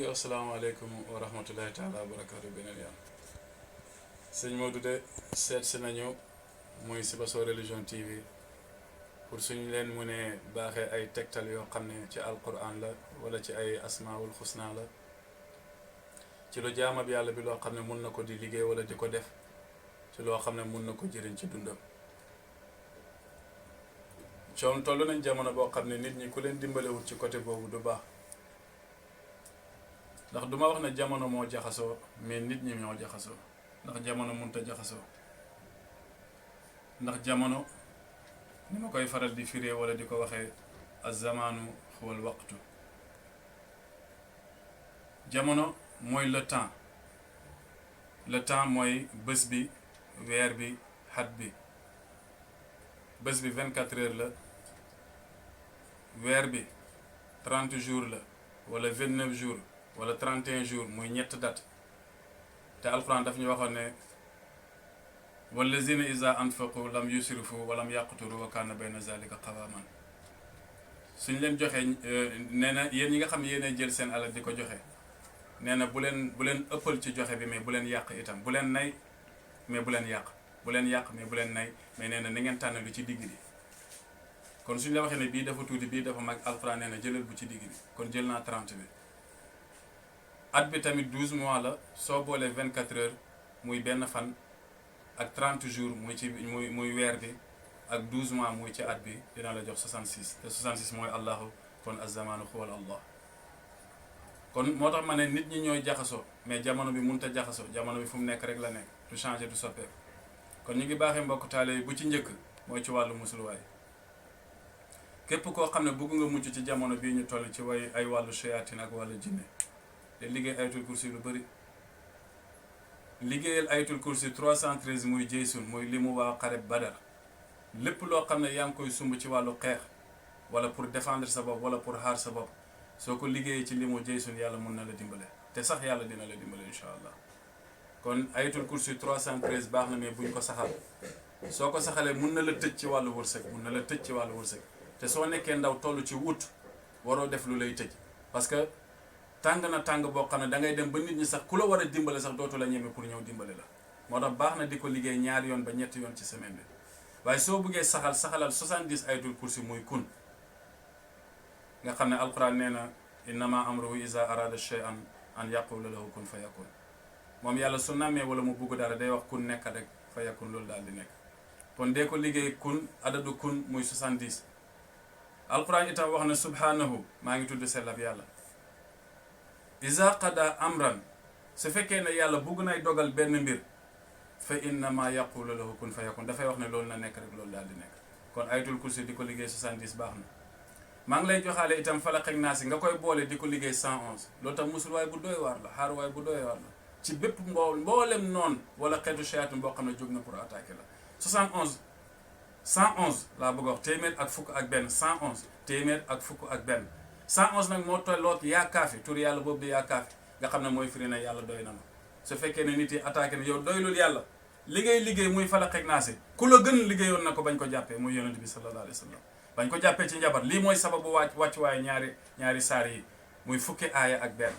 asalaamaaleykum wa rahmatullahi taala wa barakaatu beneen yoon sëñ Modou de seet si nañu muy Sibassor Religion TV pour suñu leen mu ne baaxee ay tegtal yoo xam ne ci alquran la wala ci ay asmaul xusna la ci lu jaamab yàlla bi loo xam ne mun na ko di liggéey wala di ko def ci loo xam ne mun na ko jëriñ ci dundam coom toll nañ jamono boo xam ne nit ñi ku leen dimbalewut ci côté boobu du baax ndax duma wax ne jamono moo jaxasoo mais nit ñi ñoo jaxasoo ndax jamono mënut a jaxasoo ndax jamono ni ma koy faral di firee wala di ko waxee az-zamaanu huwal waqtu jamono mooy le temps mooy bés bi weer bi xat bi bés bi 24 heures la weer bi 30 jours la wala 29 jours wala 31 jours muy ñett date te alquran daf ñu waxoon ne wallazina iza anfaqu lam yusrifu walam yaqturu wa kana bayna zalika qawaman suñ leen joxee nee na yéen ñi nga xam ne yéen jël seen alal di ko joxe nee na bu leen ëppal ci joxe bi mais bu leen yàq itam bu leen nay mais bu leen yàq bu leen yàq mais bu leen nay mais nee na na ngeen tànn lu ci digg bi kon suñ la waxee ne bii dafa tuuti bii dafa mag alquran nee na jëlal bu ci digg bi kon jël naa 30 bi at bi tamit 12 mois la soo boolee 24 heures muy benn fan ak 30 jours muy weer bi ak 12 mois muy ci at bi dina la jox 66 te 66 mooy allahu kon az-zamaanu huwal allah kon moo tax ma ne nit ñi ñooy jaxasoo mais jamono bi mënut a jaxasoo jamono bi fu mu nekk rek la nekk du changé du soppeeku kon ñu ngi baaxee mbokk taale yi bu ci njëkk mooy ci wàllu musuluwaay képp koo xam ne bëgg nga mucc ci jamono bii ñu toll ci ay wàllu shayatin ak wàllu jinne te liggéey ayatul kursi lu bëri liggéeyal ayatul kursi 313 muy jaysun muy limu waa xareb badar lépp loo xam ne yaa ngi koy sumb ci wàllu xeex wala pour défendre sa bopp wala pour xaar sa bopp soo ko liggéeyee ci limu jaysun yàlla mun na la dimbale te sax yàlla dina la dimbale incha allah kon ayatul kursi 313 baax na mais buñ ko saxal soo ko saxalee mun na la tëj ci wàllu wërsëg mun na la tëj ci wàllu wërsëg te soo nekkee ndaw toll ci wut waroo def lu lay tëj parce que tàng na tàng boo xam ne da ngay dem ba nit ñi sax ku la war a dimbale sax dootu la ñeme pour ñëw dimbale la moo tax baax na di ko liggéey ñaari yoon ba ñetti yoon ci semaine bi waaye soo bëggee saxalal 70 ayatul kursi muy kun nga xam ne alquran nee na innama amruhu iza arada shay'an an yaqula lahu kun fa yakun moom yàlla su nammee wala mu bugg dara day wax kun nekk rek fa yakun loolu daal di nekk kon dee ko liggéey kun adadu kun muy 70 alquran itam wax na subhanahu maa ngi tudd sellab yàlla iza qada amran su fekkee ne yàlla bugg nay dogal benn mbir fa innama yaqulu lahu kun fa yakun dafay wax ne loolu na nekk rek loolu daal di nekk kon ayatul kursi di ko liggéey 70 baax na maa ngi lay joxaale itam falaq ak naas nga koy boole di ko liggéey 111 loolu tam musulwaay bu doy waar la xaaruwaay bu doy waar la ci bépp mboolem noonu wala xeetu shayatin boo xam ne jóg na pour attaquer la 71 111 laa bëgg a wax téeméer ak fukk ak benn 111 téeméer ak fukk ak benn 111 nag moo tolloog yaa kaafi tur yàlla boobu di yaa kaafi nga xam ne mooy firi na yàlla doy na ma su fekkee ne nit yi attaqué na yow doylul yàlla liggéey muy falaq ak naas ku la gën liggéeyoon na ko bañ ko jàppee muy yonent bi sallallahu alayhi wa sallam bañ ko jàppee ci njabar lii mooy sababu wàccuwaaye ñaari saar yi muy fukki aaya ak benn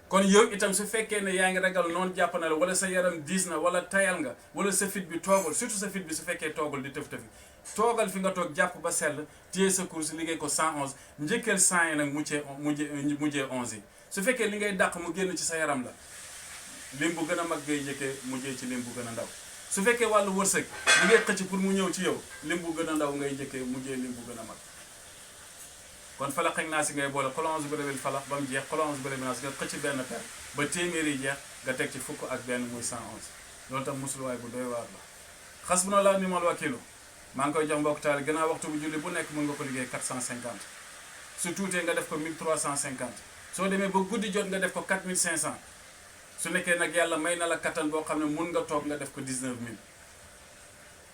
kon yow itam su fekkee ne yaa ngi ragal noonu jàpp na la wala sa yaram diis na wala tayal nga wala sa fit bi toogul surtout sa fit bi su fekkee toogul di tëf-tëfi toogal fi nga toog jàpp ba sell téye sa course liggéey ko 111 njëkkeel 100 yi nag mujjee 11 yi su fekkee li ngay dàq mu génn ci sa yaram la lim bu gën a mag ngay njëkkee mujjee ci lim bu gën a ndaw su fekkee wàllu wërsëg li ngay xëcc pour mu ñëw ci yow lim bu gën a ndaw ngay njëkkee mujjee lim bu gën a mag kon falaq ak naas ngay boole qul a'uuzu bi rabbil falaq ba mu jeex qul a'uuzu bi rabbin naas nga xëcc benn per ba téeméer yi jeex nga teg ci fukk ak benn muy 111 loolu tam musuluwaay bu doy waar la hasbunallaahu wa ni'mal wakiilu maa ngi koy jox mbokk taal gannaaw waxtu bu julli bu nekk mën nga ko liggéey 450 su tuutee nga def ko 1350 soo demee ba guddi jot nga def ko 4500 su nekkee nag yàlla may na la kattan boo xam ne mun nga toog nga def ko 19000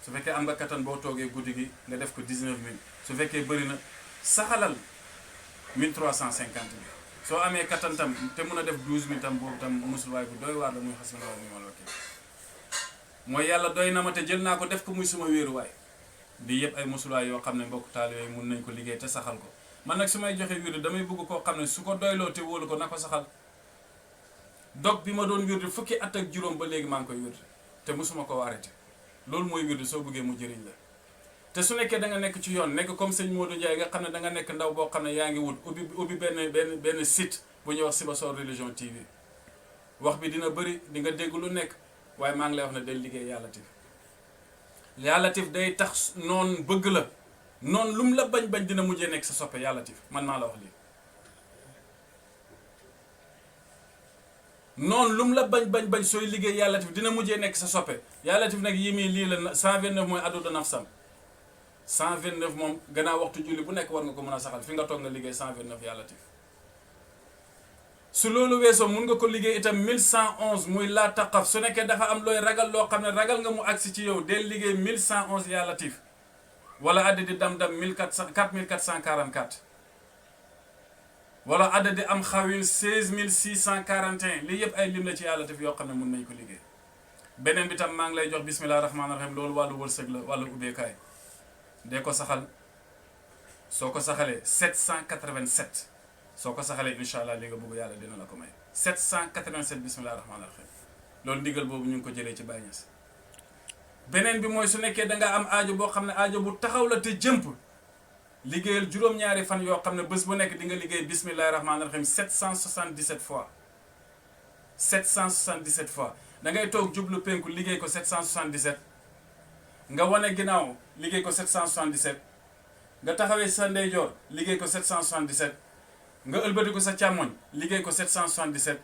su fekkee am nga kattan boo toogee guddi gi nga def ko 19000 su fekkee bëri na saxalal 1350 bi soo amee kattan tam te mun a def 12000 tam boobu tam musulwaay bu doy waar la muy hasbunallaahu wa ni'mal wakiil mooy yàlla doy na ma te jël naa ko def ko muy suma wéeruwaay di yëpp ay musulwaay yoo xam ne mbokk taalibe yi mun nañ ko liggéey te saxal ko man nag su may joxe wirdu damay bëgg koo xam ne su ko doyloo te wóolu ko na ko saxal dog bi ma doon wirdu fukki at ak juróom ba léegi maa ngi koy wirdu te mosuma koo arrêté loolu mooy wirdu soo bëggee mu jëriñ la te su nekkee da nga nekk ci yoon nekk comme sëñ Modou Ndiaye nga xam ne da nga nekk ndaw boo xam ne yaa ngi wut ubbi benn site bu ñuy wax Sibassor Religion TV wax bi dina bëri di nga dégg lu nekk waaye maa ngi lay wax ne day liggéey Yàlla Tif Yàlla Tif day tax noon bëgg la noonu lu mu la bañ dina mujjee nekk sa soppe Yàlla Tif man maa la wax lii noonu lu mu la bañ sooy liggéey Yàlla Tif dina mujjee nekk sa soppe Yàlla Tif nag yi muy lii la 129 mooy addu nafsam 129 moom gannaaw waxtu julli bu nekk war nga ko mën a saxal fi nga toog nga liggéey 129 Yàlla Tif su loolu weesoo mun nga ko liggéey itam 1111 muy laa taqaf su nekkee dafa am looy ragal loo xam ne ragal nga mu agsi ci yow del liggéey 1111 Yàlla Tif wala addadi dam-dam 4444 wala addadi am xawil 16641 lii yëpp ay lim la ci Yàlla Tif yoo xam ne mun nañ ko liggéey beneen bi tam maa ngi lay jox bismillah rahmaani rahim loolu wàllu wërsëg la wàllu ubbeekaay dee ko saxal soo ko saxalee 787 soo ko saxalee incha allah li nga bëgg yàlla dina la ko may 787 bismillah rahmaani rahim loolu ndigal boobu ñu ngi ko jëlee ci Baye Niass beneen bi mooy su nekkee da nga am aajo boo xam ne aajo bu taxaw la te jëmp liggéeyal juróom-ñaari fan yoo xam ne bés bu nekk di nga liggéey bismillahi rahmaani rahim 777 fois 777 fois da ngay toog jublu penku liggéey ko 777 nga wane ginnaaw liggéey ko 777 nga taxawee sa ndeyjoor liggéey ko 777 nga ëlbati ko sa càmmoñ liggéey ko 777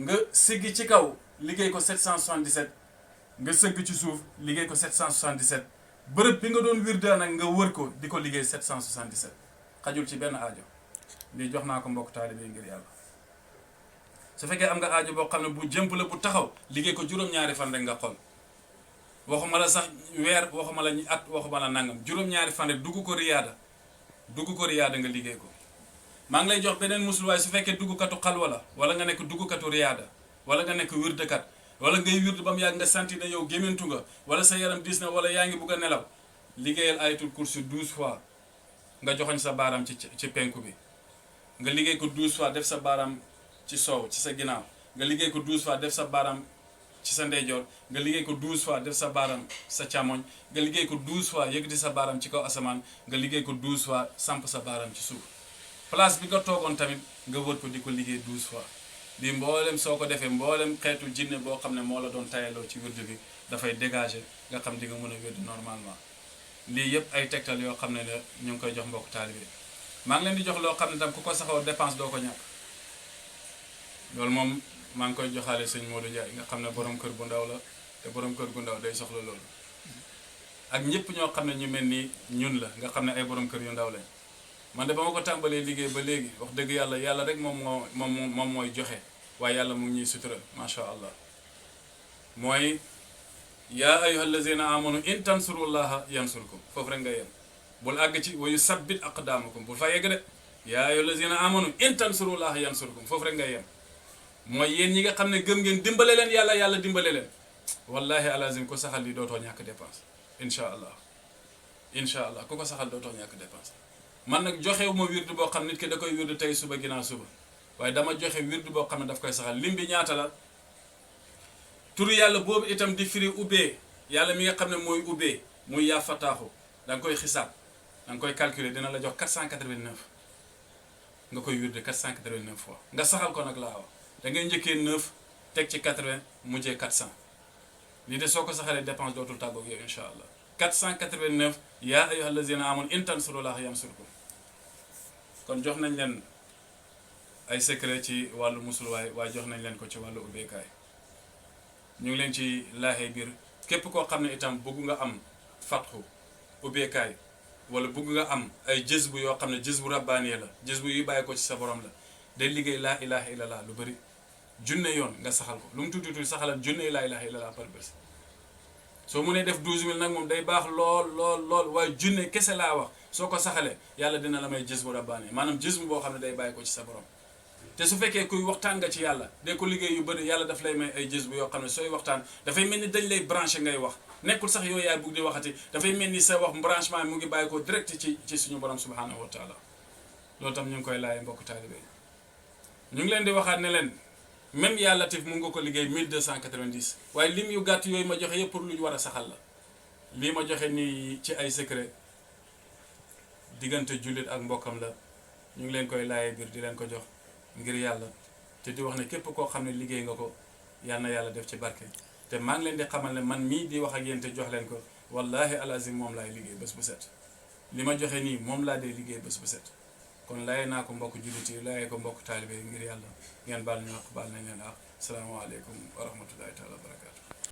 nga siggi ci kaw liggéey ko 777 nga sëgg ci suuf liggéey ko 777 bërëb bi nga doon wirda nag nga wër ko di ko liggéey 777 xajul ci benn aajo lii jox naa ko mbokk taalibe ngir yàlla su fekkee am nga aajo boo xam ne bu jëmp la bu taxaw liggéey ko juróom-ñaari fan rek nga xool waxuma la sax weer waxuma la at waxuma la nangam juróom-ñaari fan rek dugg ko riyaada nga liggéey ko maa ngi lay jox beneen musluwaay su fekkee duggkatu xalwa la wala nga nekk duggkatu riyaada wala nga nekk wirdekat wala ngay wird ba mu yàgg nga santi na yow gémmantu nga wala sa yaram diis na wala yaa ngi bugg a nelaw liggéeyal ayatul kursi 12 fois nga joxoñ sa baaraam ci penku bi nga liggéey ko 12 fois def sa baaraam ci soow ci sa ginnaaw nga liggéey ko 12 fois def sa baaraam ci sa ndeyjoor nga liggéey ko 12 fois def sa baaraam sa càmmoñ nga liggéey ko 12 fois yëkkati sa baaraam ci kaw asamaan nga liggéey ko 12 fois samp sa baaraam ci suuf place bi nga toogoon tamit nga wër ko di ko liggéey 12 fois di mboolem soo ko defee mboolem xeetu jinne boo xam ne moo la doon tayaloo ci wird bi dafay dégager nga xam di nga mën a wird normalement lii yëpp ay tegtal yoo xam ne la ñu ngi koy jox mbokk taalibe maa ngi leen di jox loo xam ne tam ku ko saxoo dépense doo ko ñàkk loolu moom maa ngi koy joxaale sëñ Modou Ndiaye nga xam ne borom kër bu ndaw la te borom kër gu ndaw day soxla loolu ak ñëpp ñoo xam ne ñu mel ni ñun la nga xam ne ay borom kër yu ndaw lañ man de ba ma ko tàmbalee liggéey ba léegi wax dëgg yàlla rek moom mooy joxe waaye yàlla mu ngi ñuy sutura macha allah mooy yaa ayyuha allazina amanu in tansurullaha yansurkum foofu rek nga yem bul àgg ci wa yusabbit aqdamakum bul fa yegg de yaa ayyuha allazina amanu in tansurullaha yansurkum foofu rek nga yem mooy yéen ñi nga xam ne gëm ngeen dimbale leen yàlla dimbale leen wallahi alazim ko saxal li dootoo ñàkk dépense incha allah ku ko saxal dootoo ñàkk dépense man nag joxewu ma wird boo xam nit ki da koy wird tey suba ginnaaw suba waaye dama joxe wird boo xam ne daf koy saxal lim bi ñaata la turu yàlla boobu itam di firi ubbee yàlla mi nga xam ne mooy ubbee muy yaa fataaxu da nga koy xisaab da nga koy calculer dina la jox 489 nga koy wird 489 fois nga saxal ko nag laa wax da ngay njëkkee 9 teg ci 80 mujjee 400 lii de soo ko saxalee dépense dootul tàggoog yow incha allah 489 yaa ayyuha allazina amanu in tansurullaha yansurkum kon jox nañ leen ay secret ci wàllu musulwaay waaye jox nañ leen ko ci wàllu ubbeekaay ñu ngi leen ci laaxee biir képp koo xam ne itam bëgg nga am fatxu ubbeekaay wala bëgg nga am ay jës bu yoo xam ne jës bu rabbaaniya la jës bu yuy bàyyi ko ci sa borom la day liggéey laa ilaha illallah lu bëri junne yoon nga saxal ko lu mu tuuti tuuti saxalal junne laa ilaha illallah par bés soo mënee def 12000 nag moom day baax lool waaye junne kese laa wax soo ko saxalee yàlla dina la may jës bu rabbaaniya maanaam jës bu boo xam ne day bàyyi ko ci sa borom te su fekkee kuy waxtaan nga ci yàlla de ko liggéey yu bëri yàlla daf lay may ay jës bu yoo xam ne sooy waxtaan dafay mel ni dañ lay branché ngay wax nekkul sax yooyu yaay bugg di waxati dafay mel ni sa wax branchement mu ngi bàyyi ko direct ci suñu borom subhanahu wa taala loolu tam ñu ngi koy laay mbokk taalibe ñu ngi leen di waxaat ne leen même yaa latif mu nga ko liggéey 1290 waaye lim yu gàtt yooyu ma joxe yëpp pour lu ñu war a saxal la lii ma joxe nii ci ay secret diggante jullit ak mbokkam la ñu ngi leen koy laayee biir di leen ko jox ngir yàlla te di wax ne képp koo xam ne liggéey nga ko yal na yàlla def ci barke te maa ngi leen di xamal ne man mii di wax ak yéen te jox leen ko wallahi alazim moom laay liggéey bés bu set li ma joxe nii moom laa dee liggéey bés bu set kon laayee naa ko mbokk jullit yi laayee ko mbokk taalibe ngir yàlla ngeen baal ñu wax baal nañ leen ak salaamaaleykum wa rahmatullahi taala wa barakatu